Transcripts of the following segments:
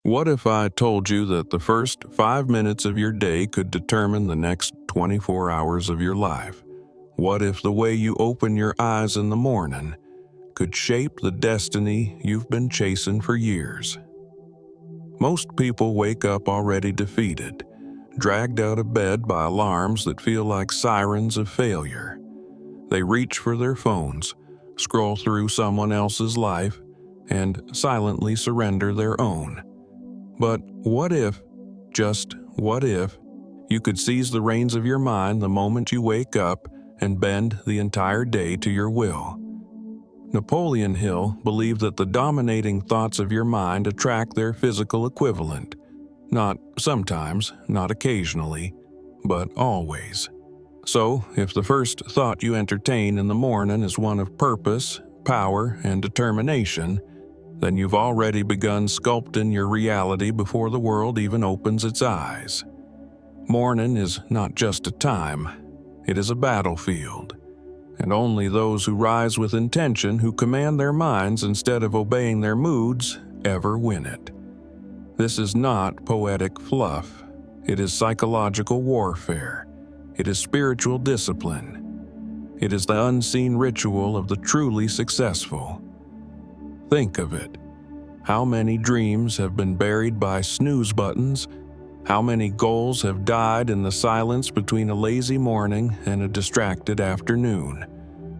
What if I told you that the first 5 minutes of your day could determine the next 24 hours of your life? What if the way you open your eyes in the morning could shape the destiny you've been chasing for years? Most people wake up already defeated, dragged out of bed by alarms that feel like sirens of failure. They reach for their phones, scroll through someone else's life, and silently surrender their own. But what if, just what if, you could seize the reins of your mind the moment you wake up and bend the entire day to your will? Napoleon Hill believed that the dominating thoughts of your mind attract their physical equivalent. Not sometimes, not occasionally, but always. So, if the first thought you entertain in the morning is one of purpose, power, and determination, then you've already begun sculpting your reality before the world even opens its eyes. Morning is not just a time, it is a battlefield. And only those who rise with intention, who command their minds instead of obeying their moods, ever win it. This is not poetic fluff. It is psychological warfare. It is spiritual discipline. It is the unseen ritual of the truly successful. Think of it. How many dreams have been buried by snooze buttons? How many goals have died in the silence between a lazy morning and a distracted afternoon?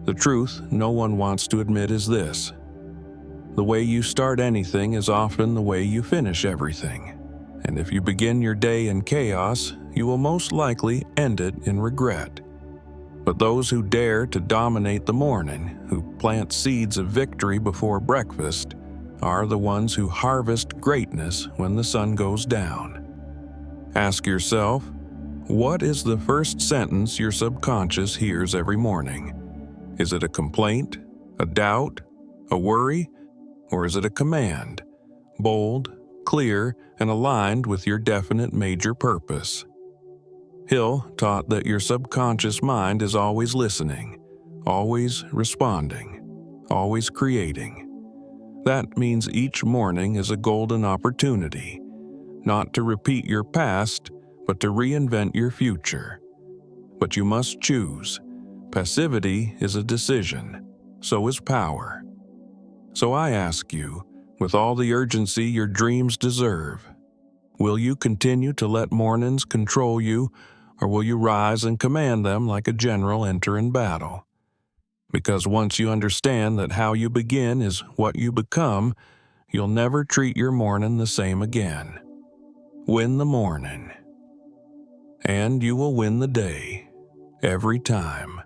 The truth no one wants to admit is this: the way you start anything is often the way you finish everything. And if you begin your day in chaos, you will most likely end it in regret. But those who dare to dominate the morning, who plant seeds of victory before breakfast, are the ones who harvest greatness when the sun goes down. Ask yourself, what is the first sentence your subconscious hears every morning? Is it a complaint, a doubt, a worry, or is it a command, bold, clear, and aligned with your definite major purpose? Hill taught that your subconscious mind is always listening, always responding, always creating. That means each morning is a golden opportunity, not to repeat your past, but to reinvent your future. But you must choose. Passivity is a decision, so is power. So I ask you, with all the urgency your dreams deserve, will you continue to let mornings control you, or will you rise and command them like a general entering battle? Because once you understand that how you begin is what you become, you'll never treat your morning the same again. Win the morning, and you will win the day, every time.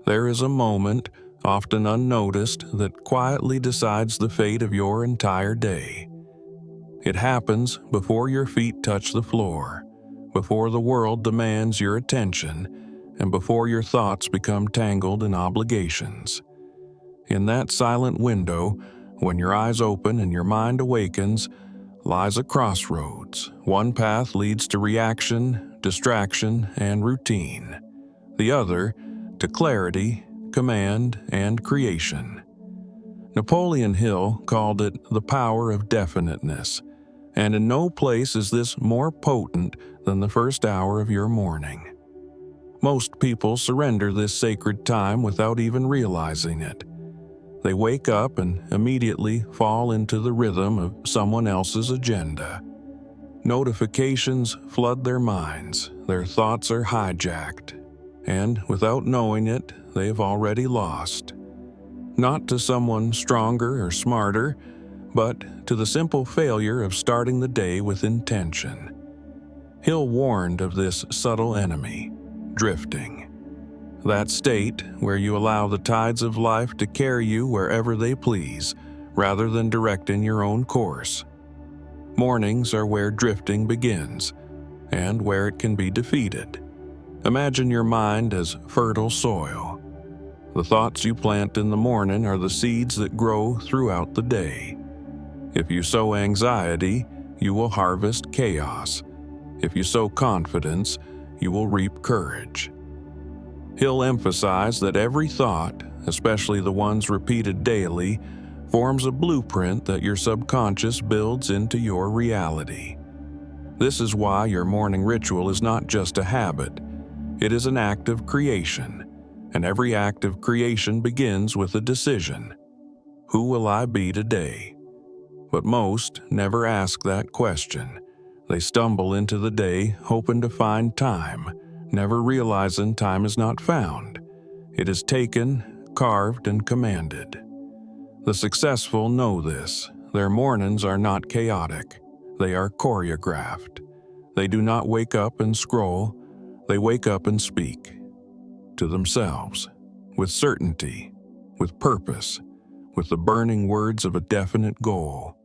There is a moment, often unnoticed, that quietly decides the fate of your entire day. It happens before your feet touch the floor, before the world demands your attention, and before your thoughts become tangled in obligations. In that silent window, when your eyes open and your mind awakens, lies a crossroads. One path leads to reaction, distraction, and routine. The other, to clarity, command, and creation. Napoleon Hill called it the power of definiteness, and in no place is this more potent than the first hour of your morning. Most people surrender this sacred time without even realizing it. They wake up and immediately fall into the rhythm of someone else's agenda. Notifications flood their minds, their thoughts are hijacked, and without knowing it, they have already lost. Not to someone stronger or smarter, but to the simple failure of starting the day with intention. Hill warned of this subtle enemy, drifting. That state where you allow the tides of life to carry you wherever they please, rather than directing your own course. Mornings are where drifting begins, and where it can be defeated. Imagine your mind as fertile soil. The thoughts you plant in the morning are the seeds that grow throughout the day. If you sow anxiety, you will harvest chaos. If you sow confidence, you will reap courage. Hill emphasized that every thought, especially the ones repeated daily, forms a blueprint that your subconscious builds into your reality. This is why your morning ritual is not just a habit. It is an act of creation, and every act of creation begins with a decision. Who will I be today? But most never ask that question. They stumble into the day hoping to find time, never realizing time is not found. It is taken, carved, and commanded. The successful know this. Their mornings are not chaotic. They are choreographed. They do not wake up and scroll. They wake up and speak. To themselves. With certainty. With purpose. With the burning words of a definite goal.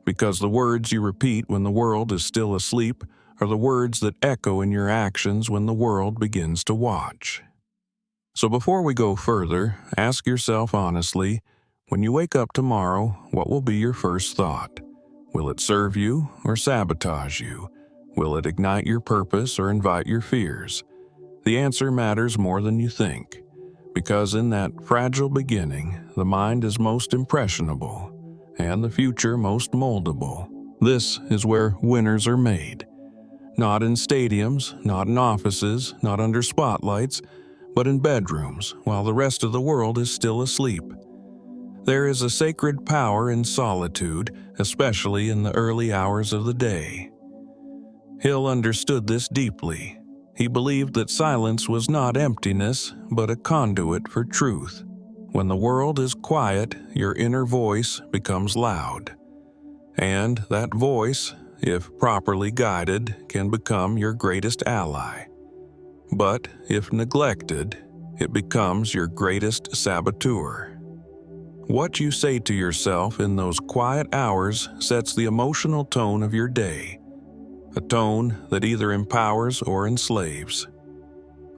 Because the words you repeat when the world is still asleep are the words that echo in your actions when the world begins to watch. So before we go further, ask yourself honestly, when you wake up tomorrow, what will be your first thought? Will it serve you or sabotage you? Will it ignite your purpose or invite your fears? The answer matters more than you think, because in that fragile beginning, the mind is most impressionable, and the future most moldable. This is where winners are made. Not in stadiums, not in offices, not under spotlights, but in bedrooms, while the rest of the world is still asleep. There is a sacred power in solitude, especially in the early hours of the day. Hill understood this deeply. He believed that silence was not emptiness, but a conduit for truth. When the world is quiet, your inner voice becomes loud. And that voice, if properly guided, can become your greatest ally. But if neglected, it becomes your greatest saboteur. What you say to yourself in those quiet hours sets the emotional tone of your day, a tone that either empowers or enslaves.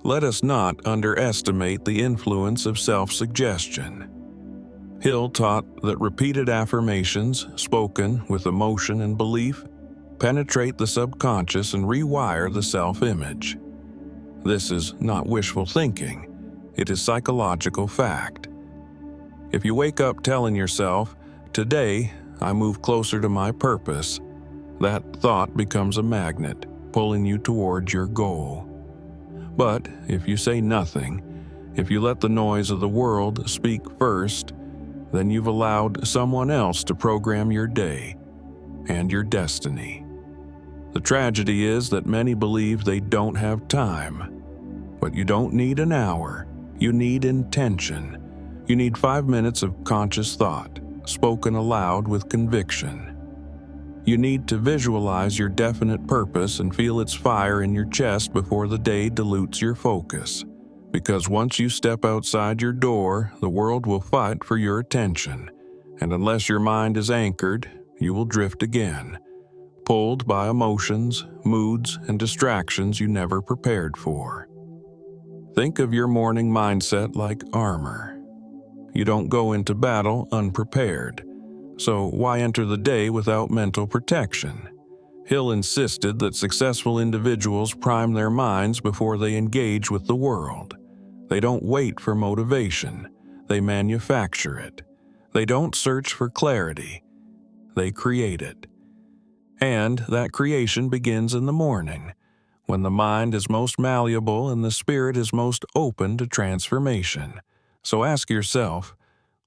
Let us not underestimate the influence of self-suggestion. Hill taught that repeated affirmations, spoken with emotion and belief, penetrate the subconscious and rewire the self-image. This is not wishful thinking. It is psychological fact. If you wake up telling yourself, "Today, I move closer to my purpose," that thought becomes a magnet, pulling you towards your goal. But if you say nothing, if you let the noise of the world speak first, then you've allowed someone else to program your day and your destiny. The tragedy is that many believe they don't have time. But you don't need an hour. You need intention. You need 5 minutes of conscious thought, spoken aloud with conviction. You need to visualize your definite purpose and feel its fire in your chest before the day dilutes your focus. Because once you step outside your door, the world will fight for your attention. And unless your mind is anchored, you will drift again, pulled by emotions, moods, and distractions you never prepared for. Think of your morning mindset like armor. You don't go into battle unprepared. So why enter the day without mental protection? Hill insisted that successful individuals prime their minds before they engage with the world. They don't wait for motivation. They manufacture it. They don't search for clarity. They create it. And that creation begins in the morning, when the mind is most malleable and the spirit is most open to transformation. So ask yourself,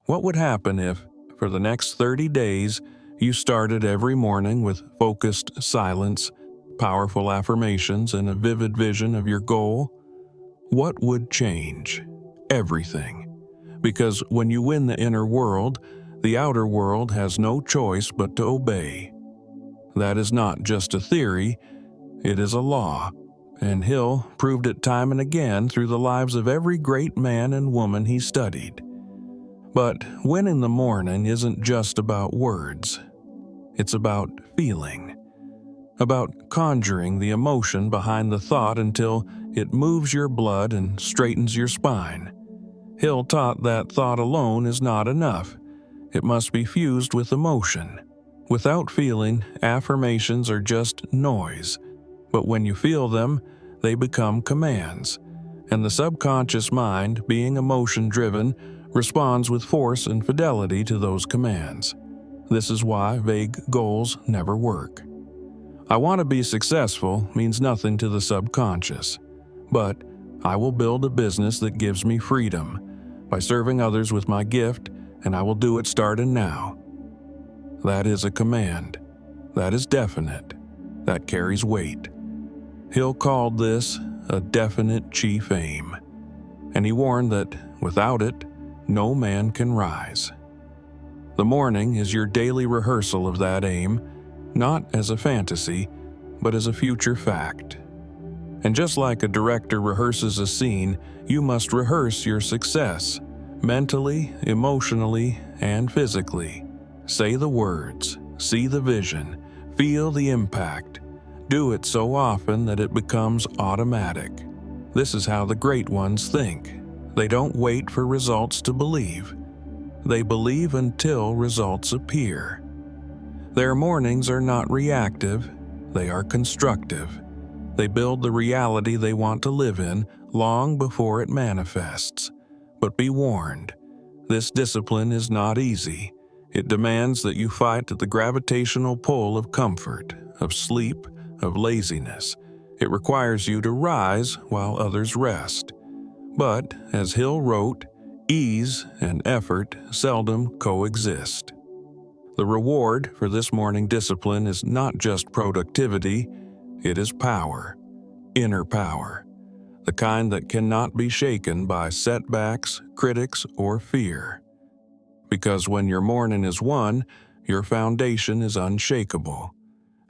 what would happen if, for the next 30 days, you started every morning with focused silence, powerful affirmations, and a vivid vision of your goal? What would change? Everything. Because when you win the inner world, the outer world has no choice but to obey. That is not just a theory, it is a law, and Hill proved it time and again through the lives of every great man and woman he studied. But winning the morning isn't just about words. It's about feeling. About conjuring the emotion behind the thought until it moves your blood and straightens your spine. Hill taught that thought alone is not enough. It must be fused with emotion. Without feeling, affirmations are just noise. But when you feel them, they become commands. And the subconscious mind, being emotion-driven, responds with force and fidelity to those commands. This is why vague goals never work. I want to be successful means nothing to the subconscious, but I will build a business that gives me freedom by serving others with my gift, and I will do it starting now. That is a command. That is definite. That carries weight. Hill called this a definite chief aim, and he warned that without it, no man can rise. The morning is your daily rehearsal of that aim, not as a fantasy, but as a future fact. And just like a director rehearses a scene, you must rehearse your success, mentally, emotionally, and physically. Say the words, see the vision, feel the impact. Do it so often that it becomes automatic. This is how the great ones think. They don't wait for results to believe. They believe until results appear. Their mornings are not reactive, they are constructive. They build the reality they want to live in long before it manifests. But be warned, this discipline is not easy. It demands that you fight the gravitational pull of comfort, of sleep, of laziness. It requires you to rise while others rest. But, as Hill wrote, ease and effort seldom coexist. The reward for this morning discipline is not just productivity, it is power, inner power, the kind that cannot be shaken by setbacks, critics, or fear. Because when your morning is won, your foundation is unshakable,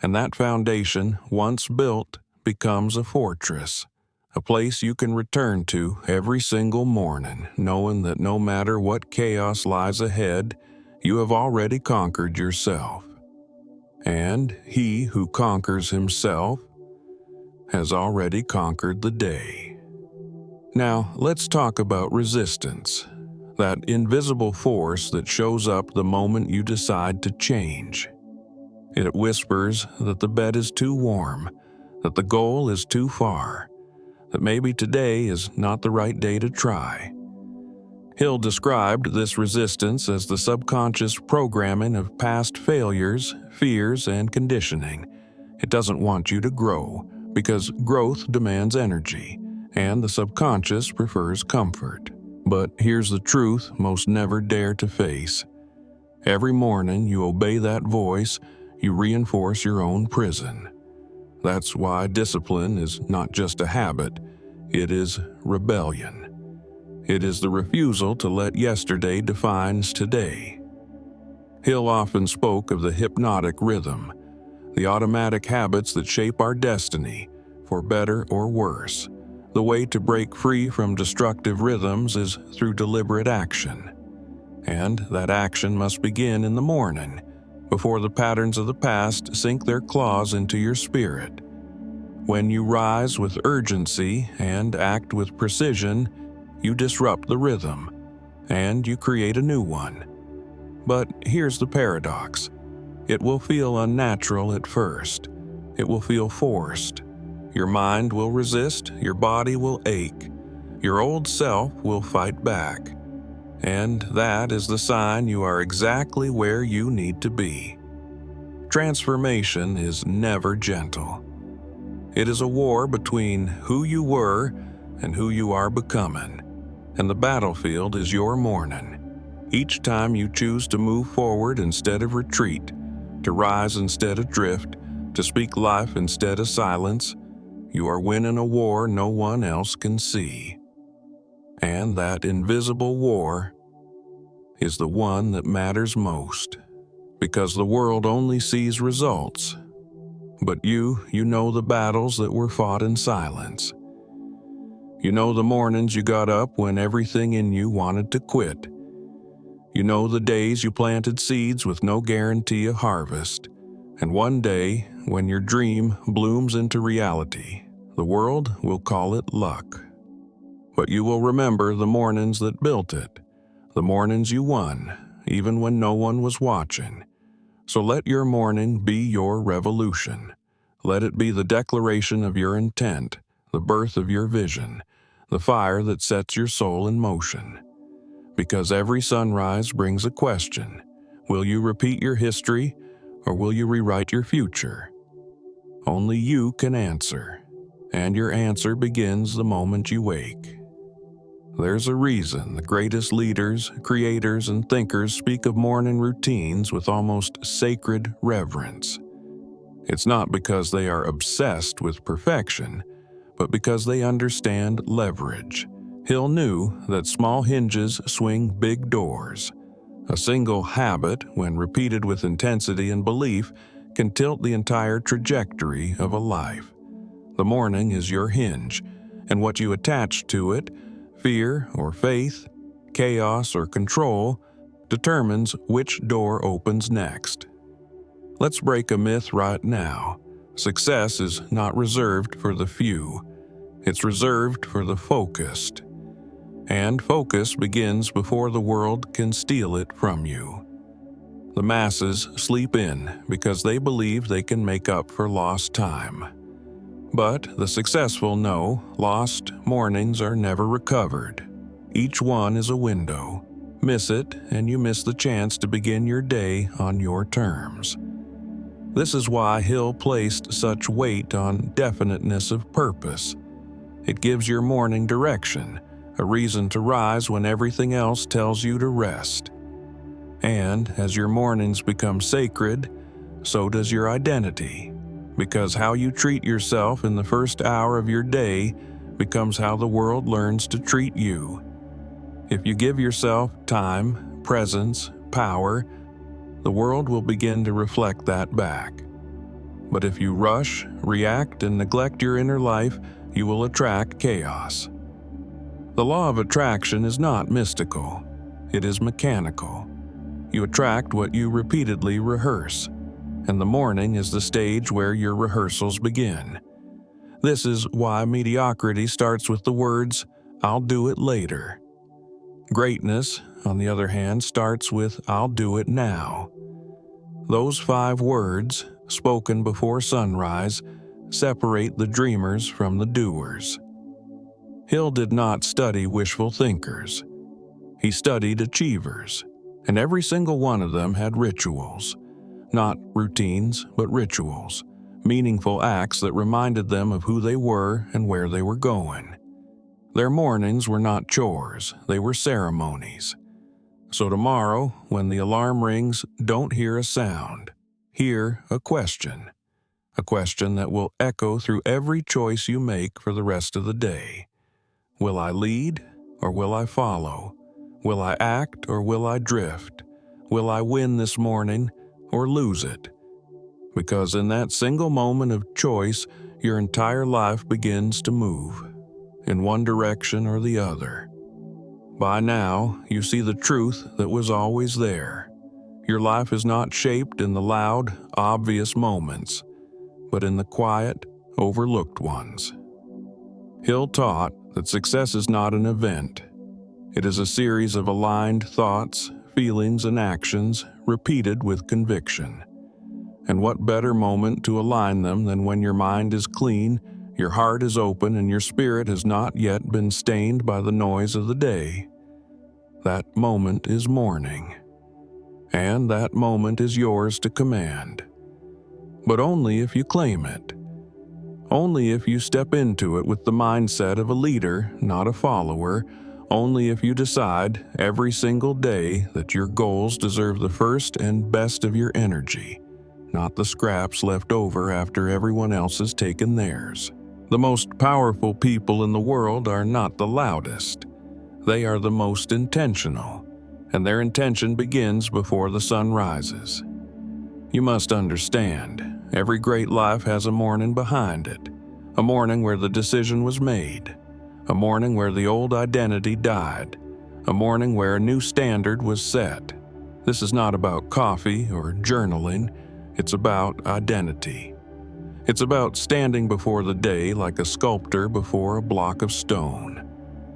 and that foundation, once built, becomes a fortress, a place you can return to every single morning, knowing that no matter what chaos lies ahead, you have already conquered yourself. And he who conquers himself has already conquered the day. Now, let's talk about resistance, that invisible force that shows up the moment you decide to change. It whispers that the bed is too warm, that the goal is too far, that maybe today is not the right day to try. Hill described this resistance as the subconscious programming of past failures, fears, and conditioning. It doesn't want you to grow, because growth demands energy, and the subconscious prefers comfort. But here's the truth most never dare to face. Every morning you obey that voice, you reinforce your own prison. That's why discipline is not just a habit, it is rebellion. It is the refusal to let yesterday define today. Hill often spoke of the hypnotic rhythm, the automatic habits that shape our destiny, for better or worse. The way to break free from destructive rhythms is through deliberate action. And that action must begin in the morning, before the patterns of the past sink their claws into your spirit. When you rise with urgency and act with precision, you disrupt the rhythm, and you create a new one. But here's the paradox. It will feel unnatural at first. It will feel forced. Your mind will resist, your body will ache. Your old self will fight back. And that is the sign you are exactly where you need to be. Transformation is never gentle. It is a war between who you were and who you are becoming. And the battlefield is your morning. Each time you choose to move forward instead of retreat, to rise instead of drift, to speak life instead of silence, you are winning a war no one else can see. And that invisible war is the one that matters most, because the world only sees results. But you know the battles that were fought in silence. You know the mornings you got up when everything in you wanted to quit. You know the days you planted seeds with no guarantee of harvest. And one day, when your dream blooms into reality, the world will call it luck. But you will remember the mornings that built it, the mornings you won, even when no one was watching. So let your morning be your revolution. Let it be the declaration of your intent, the birth of your vision, the fire that sets your soul in motion. because every sunrise brings a question. Will you repeat your history, or will you rewrite your future? Only you can answer, and your answer begins the moment you wake. There's a reason the greatest leaders, creators, and thinkers speak of morning routines with almost sacred reverence. It's not because they are obsessed with perfection, but because they understand leverage. Hill knew that small hinges swing big doors. A single habit, when repeated with intensity and belief, can tilt the entire trajectory of a life. The morning is your hinge, and what you attach to it, fear or faith, chaos or control, determines which door opens next. Let's break a myth right now. Success is not reserved for the few. It's reserved for the focused. And focus begins before the world can steal it from you. The masses sleep in because they believe they can make up for lost time. But the successful know lost mornings are never recovered. Each one is a window. Miss it, and you miss the chance to begin your day on your terms. This is why Hill placed such weight on definiteness of purpose. It gives your morning direction, a reason to rise when everything else tells you to rest. And as your mornings become sacred, so does your identity, because how you treat yourself in the first hour of your day becomes how the world learns to treat you. If you give yourself time, presence, power, the world will begin to reflect that back. But if you rush, react, and neglect your inner life, you will attract chaos. The law of attraction is not mystical. It is mechanical. You attract what you repeatedly rehearse, and the morning is the stage where your rehearsals begin. This is why mediocrity starts with the words, "I'll do it later." Greatness, on the other hand, starts with, "I'll do it now." Those 5 words, spoken before sunrise, separate the dreamers from the doers. Hill did not study wishful thinkers. He studied achievers, and every single one of them had rituals. Not routines, but rituals, meaningful acts that reminded them of who they were and where they were going. Their mornings were not chores, they were ceremonies. So tomorrow, when the alarm rings, don't hear a sound. Hear a question that will echo through every choice you make for the rest of the day. Will I lead, or will I follow? Will I act, or will I drift? Will I win this morning, or lose it? Because in that single moment of choice, your entire life begins to move, in one direction or the other. By now, you see the truth that was always there. Your life is not shaped in the loud, obvious moments, but in the quiet, overlooked ones. Hill taught that success is not an event. It is a series of aligned thoughts, feelings, and actions repeated with conviction. And what better moment to align them than when your mind is clean, your heart is open, and your spirit has not yet been stained by the noise of the day? That moment is morning. And that moment is yours to command. But only if you claim it. Only if you step into it with the mindset of a leader, not a follower. Only if you decide every single day that your goals deserve the first and best of your energy, not the scraps left over after everyone else has taken theirs. The most powerful people in the world are not the loudest. They are the most intentional, and their intention begins before the sun rises. You must understand, every great life has a morning behind it, a morning where the decision was made, a morning where the old identity died, a morning where a new standard was set. This is not about coffee or journaling, it's about identity. It's about standing before the day like a sculptor before a block of stone,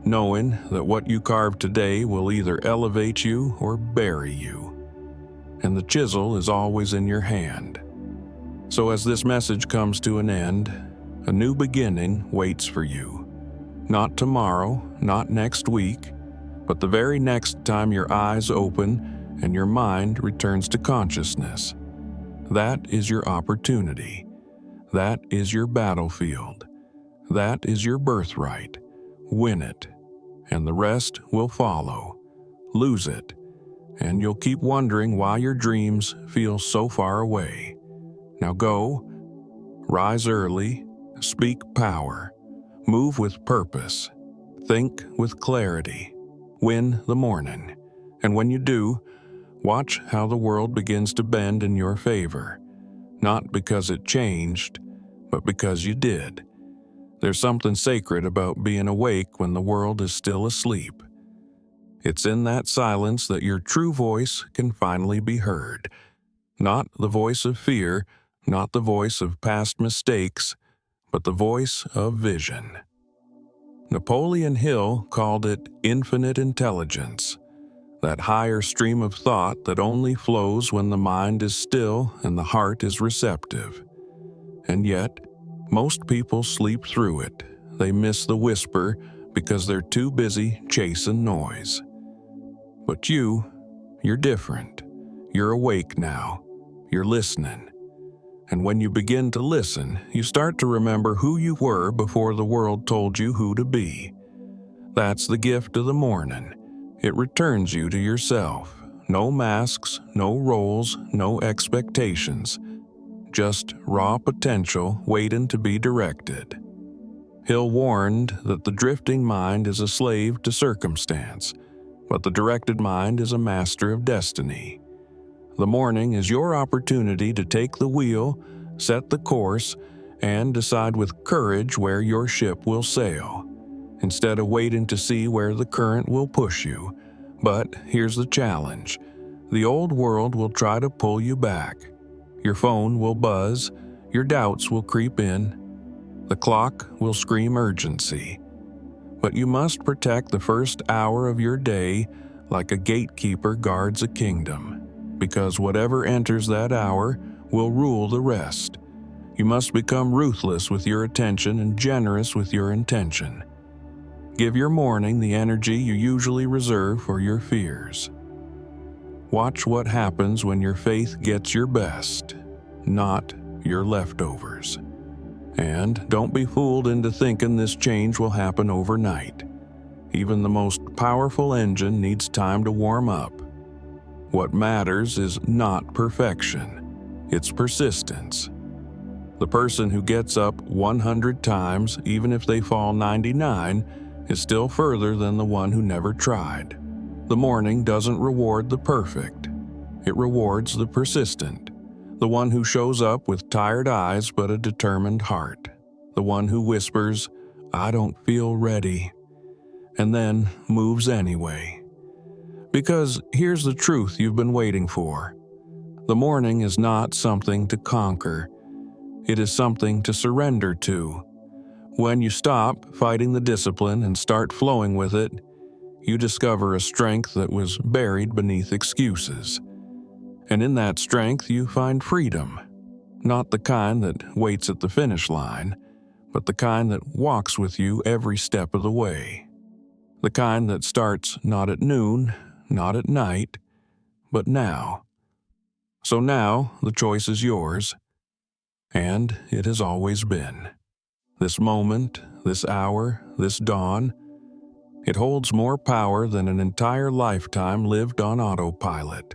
knowing that what you carve today will either elevate you or bury you. And the chisel is always in your hand. So as this message comes to an end, a new beginning waits for you. Not tomorrow, not next week, but the very next time your eyes open and your mind returns to consciousness. That is your opportunity. That is your battlefield. That is your birthright. Win it, and the rest will follow. Lose it, and you'll keep wondering why your dreams feel so far away. Now go, rise early, speak power, move with purpose, think with clarity, win the morning. And when you do, watch how the world begins to bend in your favor, not because it changed, but because you did. There's something sacred about being awake when the world is still asleep. It's in that silence that your true voice can finally be heard. Not the voice of fear, not the voice of past mistakes, but the voice of vision. Napoleon Hill called it infinite intelligence, that higher stream of thought that only flows when the mind is still and the heart is receptive. And yet, most people sleep through it. They miss the whisper because they're too busy chasing noise. But you're different. You're awake now. You're listening. And when you begin to listen, you start to remember who you were before the world told you who to be. That's the gift of the morning. It returns you to yourself. No masks, no roles, no expectations. Just raw potential waiting to be directed. Hill warned that the drifting mind is a slave to circumstance, but the directed mind is a master of destiny. The morning is your opportunity to take the wheel, set the course, and decide with courage where your ship will sail, instead of waiting to see where the current will push you. But here's the challenge. The old world will try to pull you back. Your phone will buzz, your doubts will creep in, the clock will scream urgency. But you must protect the first hour of your day like a gatekeeper guards a kingdom, because whatever enters that hour will rule the rest. You must become ruthless with your attention and generous with your intention. Give your morning the energy you usually reserve for your fears. Watch what happens when your faith gets your best, not your leftovers. And don't be fooled into thinking this change will happen overnight. Even the most powerful engine needs time to warm up. What matters is not perfection, it's persistence. The person who gets up 100 times, even if they fall 99, is still further than the one who never tried. The morning doesn't reward the perfect. It rewards the persistent. The one who shows up with tired eyes but a determined heart. The one who whispers, "I don't feel ready," and then moves anyway. Because here's the truth you've been waiting for. The morning is not something to conquer. It is something to surrender to. When you stop fighting the discipline and start flowing with it, you discover a strength that was buried beneath excuses. And in that strength you find freedom. Not the kind that waits at the finish line, but the kind that walks with you every step of the way. The kind that starts not at noon, not at night, but now. So now the choice is yours, and it has always been. This moment, this hour, this dawn, it holds more power than an entire lifetime lived on autopilot.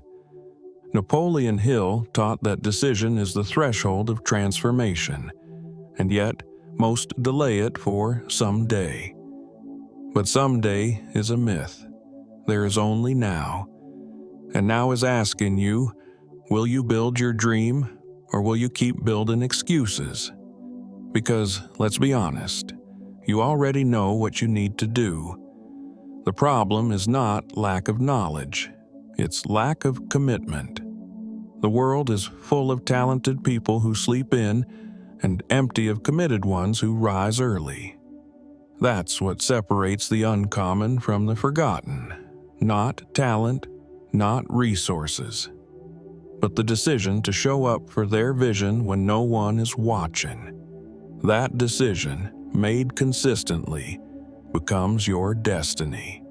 Napoleon Hill taught that decision is the threshold of transformation, and yet most delay it for someday. But someday is a myth. There is only now. And now is asking you, will you build your dream, or will you keep building excuses? Because, let's be honest, you already know what you need to do. The problem is not lack of knowledge, it's lack of commitment. The world is full of talented people who sleep in and empty of committed ones who rise early. That's what separates the uncommon from the forgotten. Not talent, not resources, but the decision to show up for their vision when no one is watching. That decision, made consistently, becomes your destiny.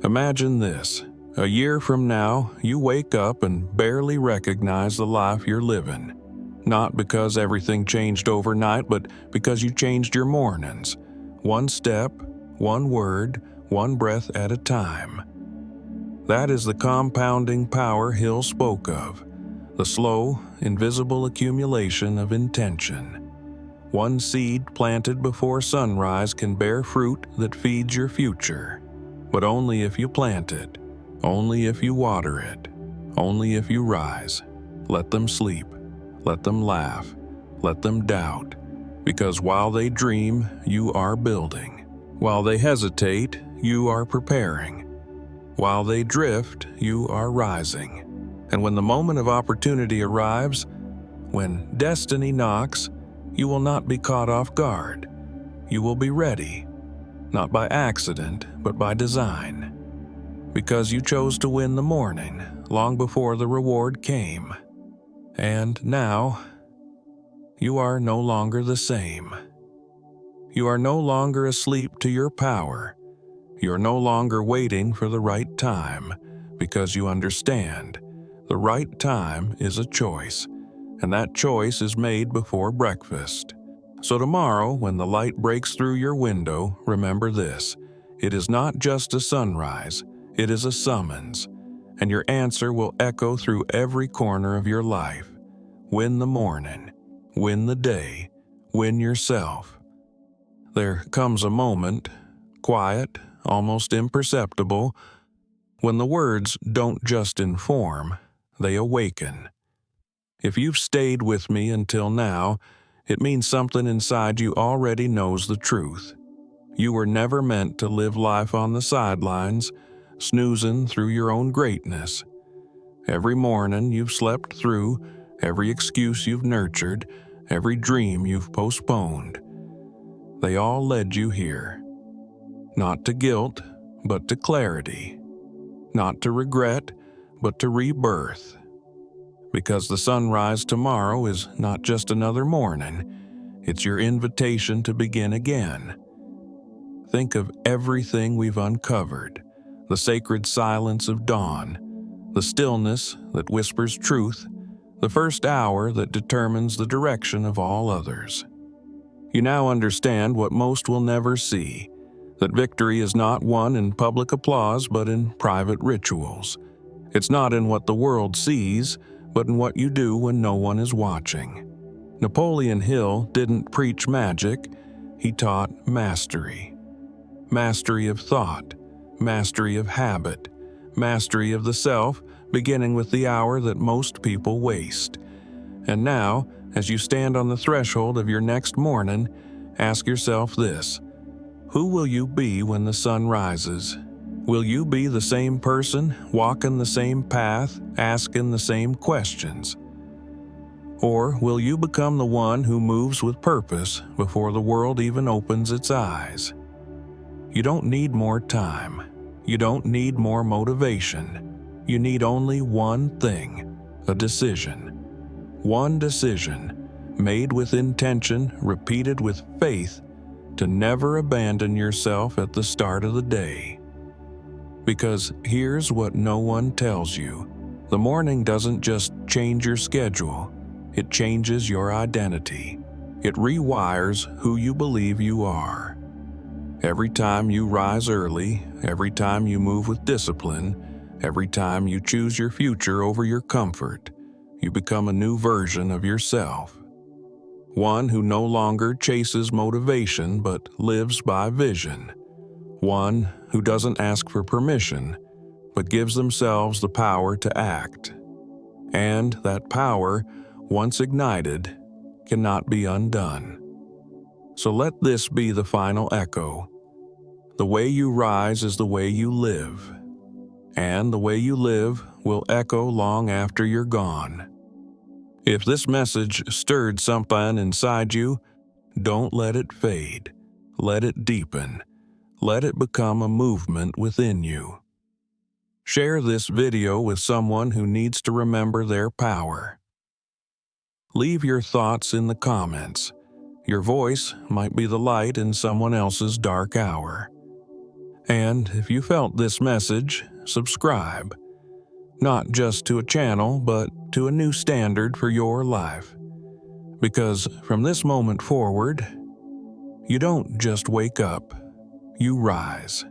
Imagine this. A year from now, you wake up and barely recognize the life you're living. Not because everything changed overnight, but because you changed your mornings. One step, one word, one breath at a time. That is the compounding power Hill spoke of. The slow, invisible accumulation of intention. One seed planted before sunrise can bear fruit that feeds your future. But only if you plant it, only if you water it, only if you rise. Let them sleep, let them laugh, let them doubt. Because while they dream, you are building. While they hesitate, you are preparing. While they drift, you are rising. And when the moment of opportunity arrives, when destiny knocks, you will not be caught off guard. You will be ready, not by accident, but by design. Because you chose to win the morning, long before the reward came. And now, you are no longer the same. You are no longer asleep to your power. You are no longer waiting for the right time, because you understand the right time is a choice, and that choice is made before breakfast. So tomorrow, when the light breaks through your window, remember this: it is not just a sunrise, it is a summons, and your answer will echo through every corner of your life. Win the morning, win the day, win yourself. There comes a moment, quiet, almost imperceptible, when the words don't just inform, they awaken. If you've stayed with me until now, it means something inside you already knows the truth. You were never meant to live life on the sidelines, snoozing through your own greatness. Every morning you've slept through, every excuse you've nurtured, every dream you've postponed. They all led you here. Not to guilt, but to clarity. Not to regret, but to rebirth. Because the sunrise tomorrow is not just another morning, it's your invitation to begin again. Think of everything we've uncovered: the sacred silence of dawn, the stillness that whispers truth, the first hour that determines the direction of all others. You now understand what most will never see: that victory is not won in public applause but in private rituals. It's not in what the world sees, but in what you do when no one is watching. Napoleon Hill didn't preach magic, he taught mastery. Mastery of thought, mastery of habit, mastery of the self, beginning with the hour that most people waste. And now, as you stand on the threshold of your next morning, ask yourself this: who will you be when the sun rises? Will you be the same person, walking the same path, asking the same questions? Or will you become the one who moves with purpose before the world even opens its eyes? You don't need more time. You don't need more motivation. You need only one thing: a decision. One decision, made with intention, repeated with faith, to never abandon yourself at the start of the day. Because here's what no one tells you: the morning doesn't just change your schedule, it changes your identity. It rewires who you believe you are. Every time you rise early, every time you move with discipline, every time you choose your future over your comfort, you become a new version of yourself. One who no longer chases motivation but lives by vision. One who doesn't ask for permission, but gives themselves the power to act. And that power, once ignited, cannot be undone. So let this be the final echo. The way you rise is the way you live. And the way you live will echo long after you're gone. If this message stirred something inside you, don't let it fade. Let it deepen. Let it become a movement within you. Share this video with someone who needs to remember their power. Leave your thoughts in the comments. Your voice might be the light in someone else's dark hour. And if you felt this message, subscribe. Not just to a channel, but to a new standard for your life. Because from this moment forward, you don't just wake up, you rise.